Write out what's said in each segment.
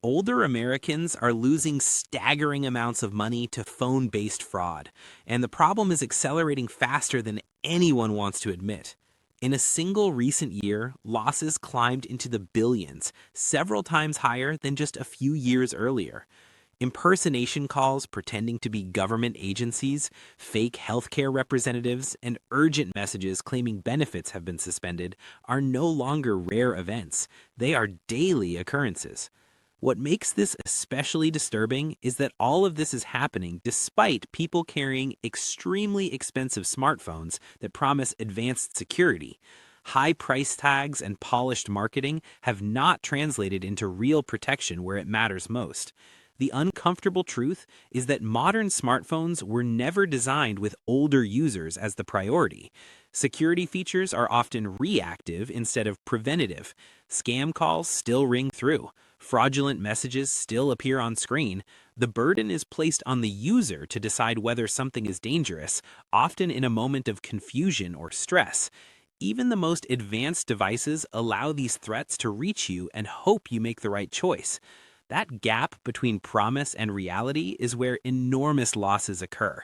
Older Americans are losing staggering amounts of money to phone-based fraud, and the problem is accelerating faster than anyone wants to admit. In a single recent year, losses climbed into the billions, several times higher than just a few years earlier. Impersonation calls pretending to be government agencies, fake healthcare representatives, and urgent messages claiming benefits have been suspended are no longer rare events. They are daily occurrences. What makes this especially disturbing is that all of this is happening despite people carrying extremely expensive smartphones that promise advanced security. High price tags and polished marketing have not translated into real protection where it matters most. The uncomfortable truth is that modern smartphones were never designed with older users as the priority. Security features are often reactive instead of preventative. Scam calls still ring through. Fraudulent messages still appear on screen. The burden is placed on the user to decide whether something is dangerous, often in a moment of confusion or stress. Even the most advanced devices allow these threats to reach you and hope you make the right choice. That gap between promise and reality is where enormous losses occur.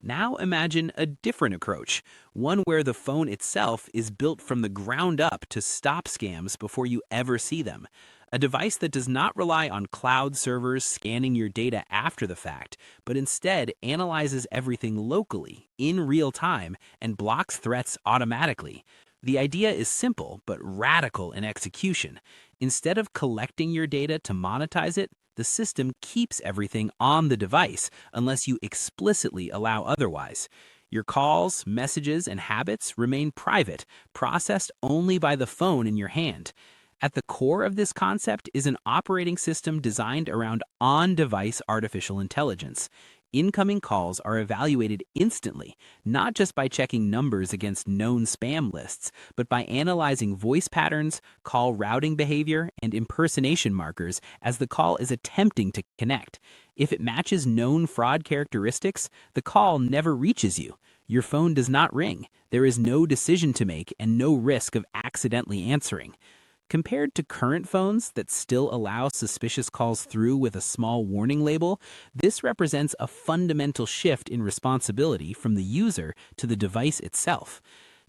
Now imagine a different approach, one where the phone itself is built from the ground up to stop scams before you ever see them. A device that does not rely on cloud servers scanning your data after the fact, but instead analyzes everything locally, in real time, and blocks threats automatically. The idea is simple but radical in execution. Instead of collecting your data to monetize it, the system keeps everything on the device unless you explicitly allow otherwise. Your calls, messages, and habits remain private, processed only by the phone in your hand. At the core of this concept is an operating system designed around on-device artificial intelligence. Incoming calls are evaluated instantly, not just by checking numbers against known spam lists, but by analyzing voice patterns, call routing behavior, and impersonation markers as the call is attempting to connect. If it matches known fraud characteristics, the call never reaches you. Your phone does not ring. There is no decision to make and no risk of accidentally answering. Compared to current phones that still allow suspicious calls through with a small warning label, this represents a fundamental shift in responsibility from the user to the device itself.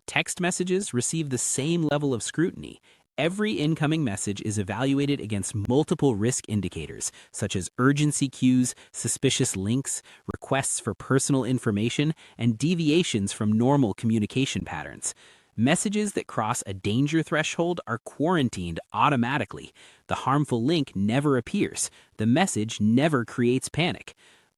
Text messages receive the same level of scrutiny. Every incoming message is evaluated against multiple risk indicators, such as urgency cues, suspicious links, requests for personal information, and deviations from normal communication patterns. Messages that cross a danger threshold are quarantined automatically. The harmful link never appears. The message never creates panic.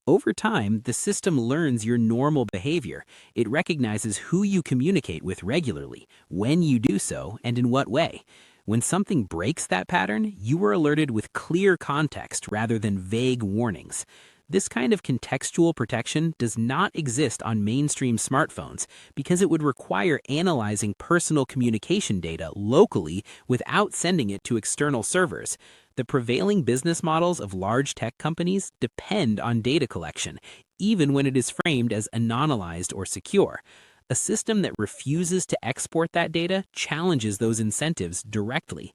Over time, the system learns your normal behavior. It recognizes who you communicate with regularly, when you do so, and in what way. When something breaks that pattern, you are alerted with clear context rather than vague warnings. This kind of contextual protection does not exist on mainstream smartphones because it would require analyzing personal communication data locally without sending it to external servers. The prevailing business models of large tech companies depend on data collection, even when it is framed as anonymized or secure. A system that refuses to export that data challenges those incentives directly.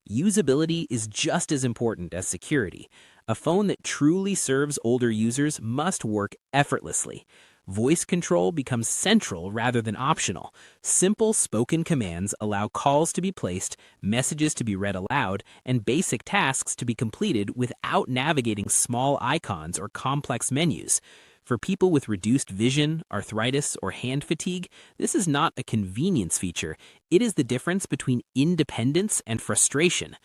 Usability is just as important as security. A phone that truly serves older users must work effortlessly. Voice control becomes central rather than optional. Simple spoken commands allow calls to be placed, messages to be read aloud, and basic tasks to be completed without navigating small icons or complex menus. For people with reduced vision, arthritis, or hand fatigue, this is not a convenience feature. It is the difference between independence and frustration.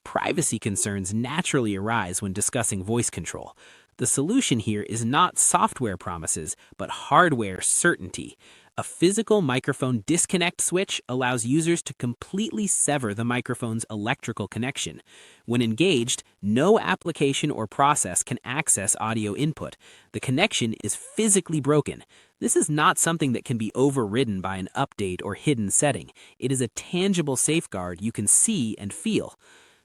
Privacy concerns naturally arise when discussing voice control. The solution here is not software promises, but hardware certainty. A physical microphone disconnect switch allows users to completely sever the microphone's electrical connection. When engaged, no application or process can access audio input. The connection is physically broken. This is not something that can be overridden by an update or hidden setting. It is a tangible safeguard you can see and feel.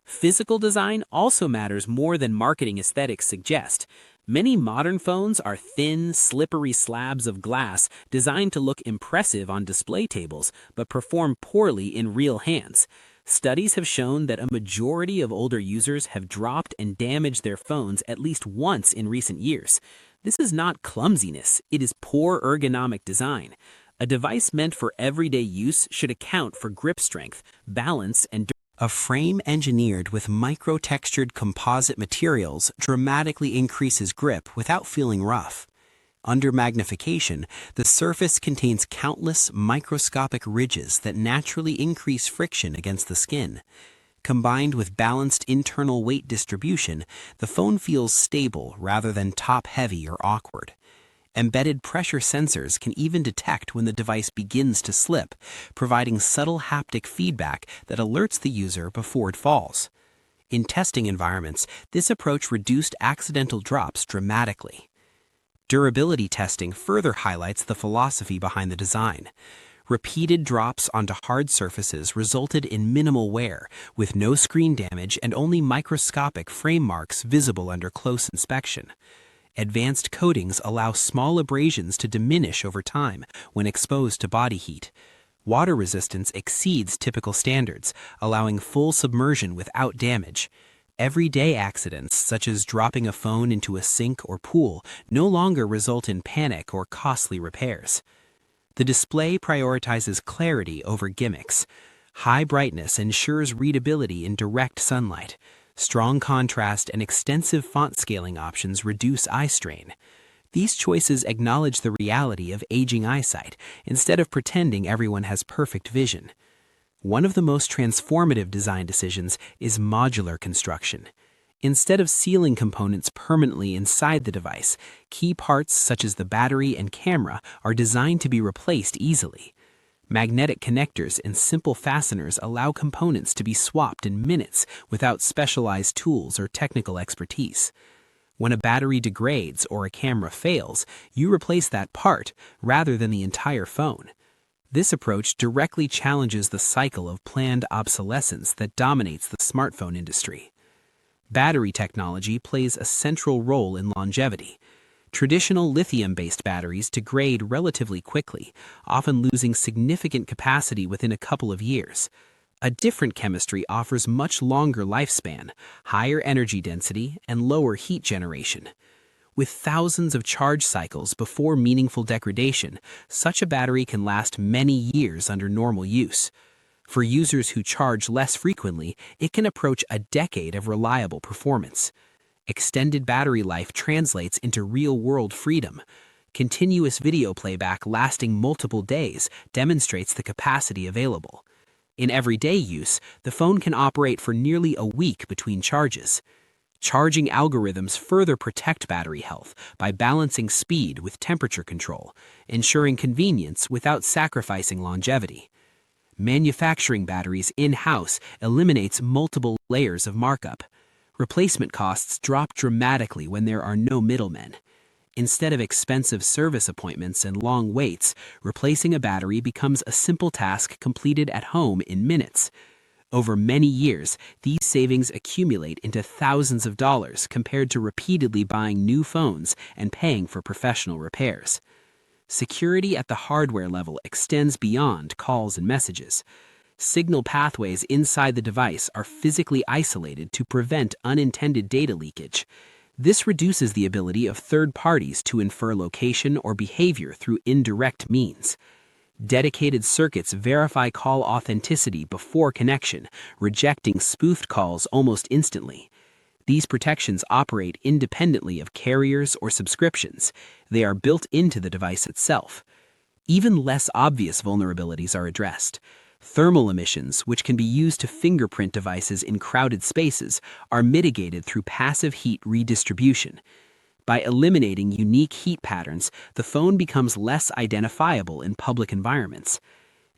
Physical design also matters more than marketing aesthetics suggest. Many modern phones are thin, slippery slabs of glass designed to look impressive on display tables, but perform poorly in real hands. Studies have shown that a majority of older users have dropped and damaged their phones at least once in recent years. This is not clumsiness, it is poor ergonomic design. A device meant for everyday use should account for grip strength, balance, and a frame engineered with micro-textured composite materials dramatically increases grip without feeling rough. Under magnification, the surface contains countless microscopic ridges that naturally increase friction against the skin. Combined with balanced internal weight distribution, the phone feels stable rather than top-heavy or awkward. Embedded pressure sensors can even detect when the device begins to slip, providing subtle haptic feedback that alerts the user before it falls. In testing environments, this approach reduced accidental drops dramatically. Durability testing further highlights the philosophy behind the design. Repeated drops onto hard surfaces resulted in minimal wear, with no screen damage and only microscopic frame marks visible under close inspection. Advanced coatings allow small abrasions to diminish over time when exposed to body heat. Water resistance exceeds typical standards, allowing full submersion without damage. Everyday accidents, such as dropping a phone into a sink or pool, no longer result in panic or costly repairs. The display prioritizes clarity over gimmicks. High brightness ensures readability in direct sunlight. Strong contrast and extensive font scaling options reduce eye strain. These choices acknowledge the reality of aging eyesight instead of pretending everyone has perfect vision. One of the most transformative design decisions is modular construction. Instead of sealing components permanently inside the device, key parts such as the battery and camera are designed to be replaced easily. Magnetic connectors and simple fasteners allow components to be swapped in minutes without specialized tools or technical expertise. When a battery degrades or a camera fails, you replace that part rather than the entire phone. This approach directly challenges the cycle of planned obsolescence that dominates the smartphone industry. Battery technology plays a central role in longevity. Traditional lithium-based batteries degrade relatively quickly, often losing significant capacity within a couple of years. A different chemistry offers much longer lifespan, higher energy density, and lower heat generation. With thousands of charge cycles before meaningful degradation, such a battery can last many years under normal use. For users who charge less frequently, it can approach a decade of reliable performance. Extended battery life translates into real-world freedom. Continuous video playback lasting multiple days demonstrates the capacity available. In everyday use, the phone can operate for nearly a week between charges. Charging algorithms further protect battery health by balancing speed with temperature control, ensuring convenience without sacrificing longevity. Manufacturing batteries in-house eliminates multiple layers of markup. Replacement costs drop dramatically when there are no middlemen. Instead of expensive service appointments and long waits, replacing a battery becomes a simple task completed at home in minutes. Over many years, these savings accumulate into thousands of dollars compared to repeatedly buying new phones and paying for professional repairs. Security at the hardware level extends beyond calls and messages. Signal pathways inside the device are physically isolated to prevent unintended data leakage. This reduces the ability of third parties to infer location or behavior through indirect means. Dedicated circuits verify call authenticity before connection, rejecting spoofed calls almost instantly. These protections operate independently of carriers or subscriptions. They are built into the device itself. Even less obvious vulnerabilities are addressed. Thermal emissions, which can be used to fingerprint devices in crowded spaces, are mitigated through passive heat redistribution. By eliminating unique heat patterns, the phone becomes less identifiable in public environments.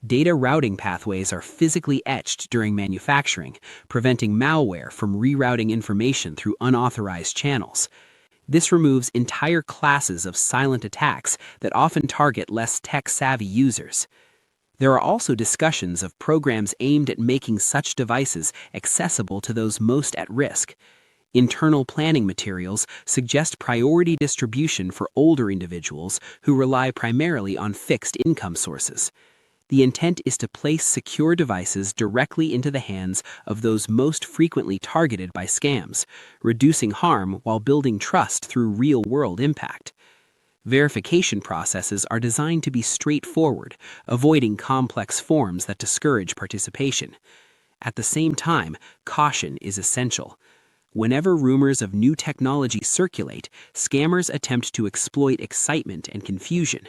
Data routing pathways are physically etched during manufacturing, preventing malware from rerouting information through unauthorized channels. This removes entire classes of silent attacks that often target less tech-savvy users. There are also discussions of programs aimed at making such devices accessible to those most at risk. Internal planning materials suggest priority distribution for older individuals who rely primarily on fixed income sources. The intent is to place secure devices directly into the hands of those most frequently targeted by scams, reducing harm while building trust through real-world impact. Verification processes are designed to be straightforward, avoiding complex forms that discourage participation. At the same time, caution is essential. Whenever rumors of new technology circulate, scammers attempt to exploit excitement and confusion.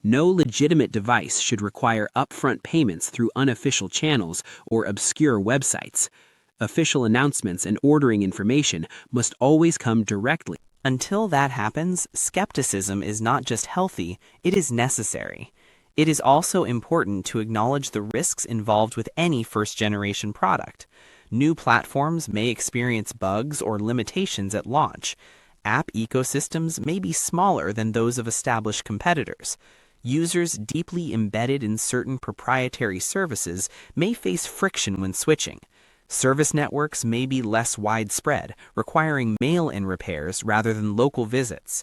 No legitimate device should require upfront payments through unofficial channels or obscure websites. Official announcements and ordering information must always come directly. Until that happens, skepticism is not just healthy, it is necessary. It is also important to acknowledge the risks involved with any first-generation product. New platforms may experience bugs or limitations at launch. App ecosystems may be smaller than those of established competitors. Users deeply embedded in certain proprietary services may face friction when switching. Service networks may be less widespread, requiring mail-in repairs rather than local visits.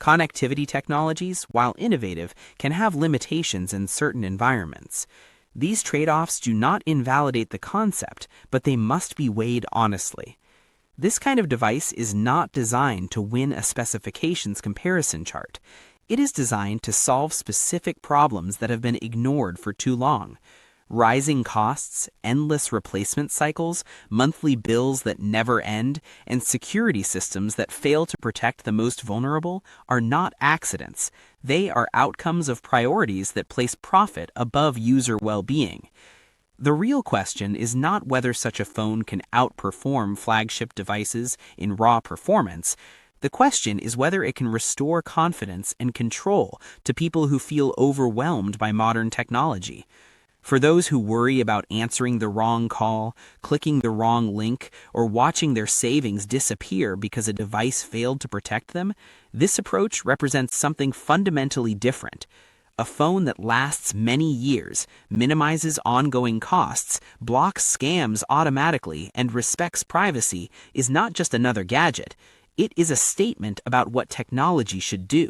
Connectivity technologies, while innovative, can have limitations in certain environments. These trade-offs do not invalidate the concept, but they must be weighed honestly. This kind of device is not designed to win a specifications comparison chart. It is designed to solve specific problems that have been ignored for too long. Rising costs, endless replacement cycles, monthly bills that never end, and security systems that fail to protect the most vulnerable are not accidents. They are outcomes of priorities that place profit above user well-being. The real question is not whether such a phone can outperform flagship devices in raw performance. The question is whether it can restore confidence and control to people who feel overwhelmed by modern technology. For those who worry about answering the wrong call, clicking the wrong link, or watching their savings disappear because a device failed to protect them, this approach represents something fundamentally different. A phone that lasts many years, minimizes ongoing costs, blocks scams automatically, and respects privacy is not just another gadget. It is a statement about what technology should do.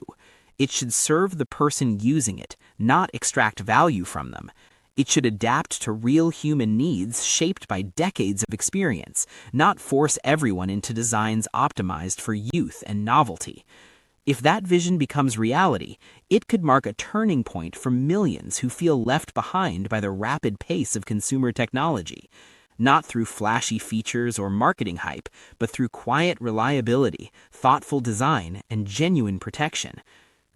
It should serve the person using it, not extract value from them. It should adapt to real human needs shaped by decades of experience, not force everyone into designs optimized for youth and novelty. If that vision becomes reality, it could mark a turning point for millions who feel left behind by the rapid pace of consumer technology. Not through flashy features or marketing hype, but through quiet reliability, thoughtful design, and genuine protection.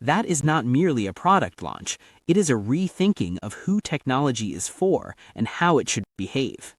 That is not merely a product launch, it is a rethinking of who technology is for and how it should behave.